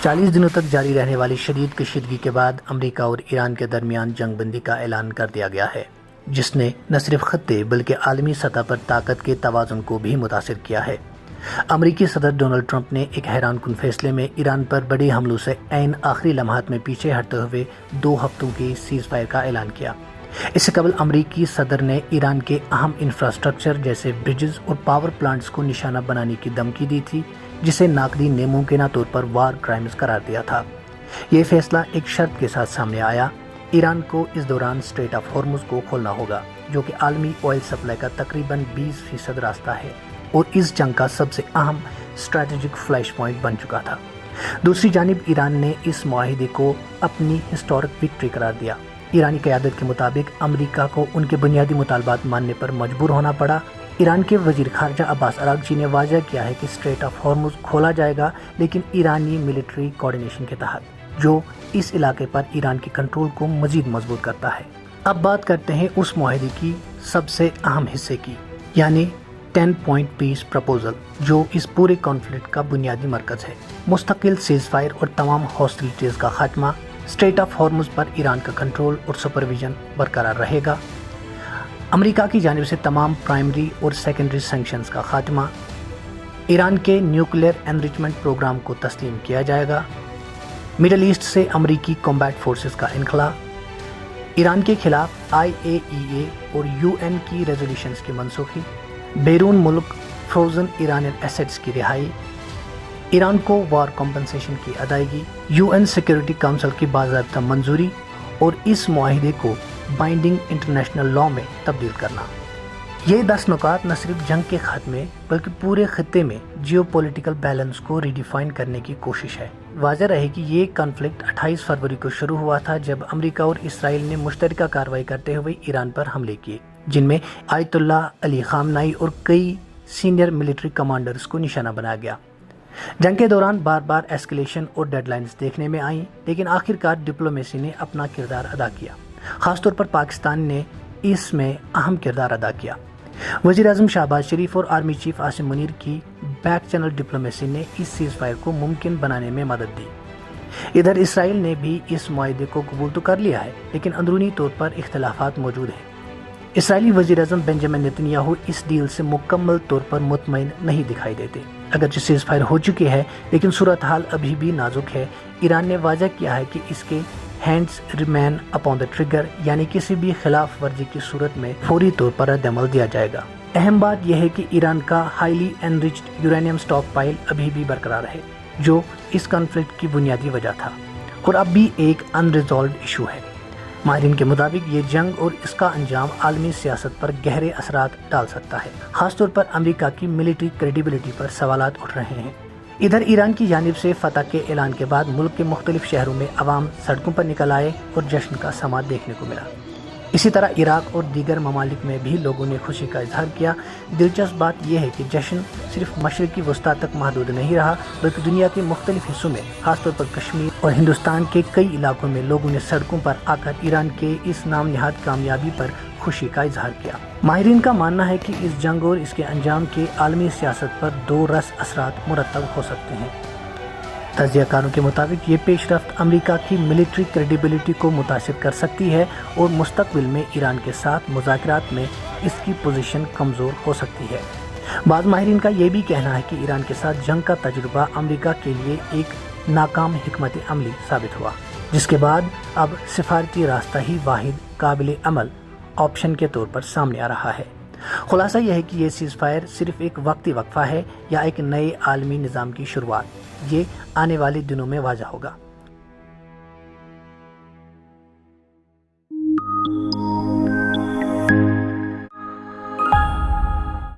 40 دنوں تک جاری رہنے والی شدید کشیدگی کے بعد امریکہ اور ایران کے درمیان جنگ بندی کا اعلان کر دیا گیا ہے، جس نے نہ صرف خطے بلکہ عالمی سطح پر طاقت کے توازن کو بھی متاثر کیا ہے۔ امریکی صدر ڈونلڈ ٹرمپ نے ایک حیران کن فیصلے میں ایران پر بڑے حملوں سے عین آخری لمحات میں پیچھے ہٹتے ہوئے 2 ہفتوں کی سیز فائر کا اعلان کیا۔ اس سے قبل امریکی صدر نے ایران کے اہم انفراسٹرکچر جیسے برجز اور پاور پلانٹس کو نشانہ بنانے کی دھمکی دی تھی، جسے ناقدین نے ممکنہ طور پر وار کرائمز قرار دیا تھا۔ یہ فیصلہ ایک شرط کے ساتھ سامنے آیا: ایران کو اس دوران اسٹریٹ آف ہارمز کو کھولنا ہوگا، جو کہ عالمی آئل سپلائی کا تقریباً 20% راستہ ہے اور اس جنگ کا سب سے اہم اسٹریٹجک فلیش پوائنٹ بن چکا تھا۔ دوسری جانب ایران نے اس معاہدے کو اپنی ہسٹورک وکٹری قرار دیا۔ ایرانی قیادت کے مطابق امریکہ کو ان کے بنیادی مطالبات ماننے پر مجبور ہونا پڑا۔ ایران کے وزیر خارجہ عباس اراغچی نے واضح کیا ہے کہ اسٹریٹ آف ہارمز کھولا جائے گا، لیکن ایرانی ملٹری کوارڈینیشن کے تحت، جو اس علاقے پر ایران کے کنٹرول کو مزید مضبوط کرتا ہے۔ اب بات کرتے ہیں اس معاہدے کی سب سے اہم حصے کی، یعنی 10 پوائنٹ پیس پرپوزل، جو اس پورے کانفلکٹ کا بنیادی مرکز ہے۔ مستقل سیز فائر اور تمام ہاسٹیلٹیز کا خاتمہ، اسٹریٹ آف ہارمز پر ایران کا کنٹرول اور سپرویژن برقرار رہے گا، امریکہ کی جانب سے تمام پرائمری اور سیکنڈری سینکشنز کا خاتمہ، ایران کے نیوکلیئر انریچمنٹ پروگرام کو تسلیم کیا جائے گا، مڈل ایسٹ سے امریکی کمبیٹ فورسز کا انخلا، ایران کے خلاف IAEA اور UN کی ریزولوشنز کی منسوخی، بیرون ملک فروزن ایرانین ایسیٹس کی رہائی، ایران کو وار کمپنسیشن کی ادائیگی، UN سیکیورٹی کونسل کی باضابطہ منظوری اور اس معاہدے کو بائنڈنگ انٹرنیشنل لا میں تبدیل کرنا۔ یہ 10 نکات نہ صرف جنگ کے خاتمے بلکہ پورے خطے میں جیو پولیٹیکل بیلنس کو ریڈیفائن کرنے کی کوشش ہے۔ واضح رہے کہ یہ کانفلکٹ 28 فروری کو شروع ہوا تھا، جب امریکہ اور اسرائیل نے مشترکہ کارروائی کرتے ہوئے ایران پر حملے کیے، جن میں آیت اللہ علی خامنائی اور کئی سینئر ملٹری کمانڈرز کو نشانہ بنایا گیا۔ جنگ کے دوران بار بار ایسکلیشن اور ڈیڈ لائنز دیکھنے میں آئیں، لیکن آخرکار ڈپلومیسی نے اپنا کردار ادا کیا۔ خاص طور پر پاکستان نے اس میں اہم کردار ادا کیا۔ وزیر اعظم شہباز شریف اور آرمی چیف عاصم منیر کی بیک چینل ڈپلومیسی نے اس سیز فائر کو ممکن بنانے میں مدد دی۔ ادھر اسرائیل نے بھی اس معاہدے کو قبول تو کر لیا ہے، لیکن اندرونی طور پر اختلافات موجود ہیں۔ اسرائیلی وزیر اعظم بنجامن نیتن یاہو اس ڈیل سے مکمل طور پر مطمئن نہیں دکھائی دیتے۔ اگرچہ سیز فائر ہو چکی ہے، لیکن صورتحال ابھی بھی نازک ہے۔ ایران نے واضح کیا ہے کہ اس کے hands remain upon the trigger, یعنی کسی بھی خلاف ورزی کی صورت میں فوری طور پر رد عمل دیا جائے گا۔ اہم بات یہ ہے کہ ایران کا highly enriched uranium stockpile ابھی بھی برقرار ہے، جو اس کانفلکٹ کی بنیادی وجہ تھا اور اب بھی ایک انریزالوڈ ایشو ہے۔ ماہرین کے مطابق یہ جنگ اور اس کا انجام عالمی سیاست پر گہرے اثرات ڈال سکتا ہے، خاص طور پر امریکہ کی ملٹری کریڈیبلٹی پر سوالات اٹھ رہے ہیں۔ ادھر ایران کی جانب سے فتح کے اعلان کے بعد ملک کے مختلف شہروں میں عوام سڑکوں پر نکل آئے اور جشن کا سماعت دیکھنے کو ملا۔ اسی طرح عراق اور دیگر ممالک میں بھی لوگوں نے خوشی کا اظہار کیا۔ دلچسپ بات یہ ہے کہ جشن صرف مشرقی وسطی تک محدود نہیں رہا، بلکہ دنیا کے مختلف حصوں میں، خاص طور پر کشمیر اور ہندوستان کے کئی علاقوں میں لوگوں نے سڑکوں پر آ کر ایران کے اس نام نہاد کامیابی پر خوشی کا اظہار کیا۔ ماہرین کا ماننا ہے کہ اس جنگ اور اس کے انجام کے عالمی سیاست پر 2 رس اثرات مرتب ہو سکتے ہیں۔ تجزیہ کاروں کے مطابق یہ پیش رفت امریکہ کی ملٹری کریڈیبلٹی کو متاثر کر سکتی ہے اور مستقبل میں ایران کے ساتھ مذاکرات میں اس کی پوزیشن کمزور ہو سکتی ہے۔ بعض ماہرین کا یہ بھی کہنا ہے کہ ایران کے ساتھ جنگ کا تجربہ امریکہ کے لیے ایک ناکام حکمت عملی ثابت ہوا، جس کے بعد اب سفارتی راستہ ہی واحد قابل عمل آپشن کے طور پر سامنے آ رہا ہے۔ خلاصہ یہ ہے کہ یہ سیز فائر صرف ایک وقتی وقفہ ہے یا ایک نئے عالمی نظام کی شروعات، یہ آنے والے دنوں میں واضح ہوگا۔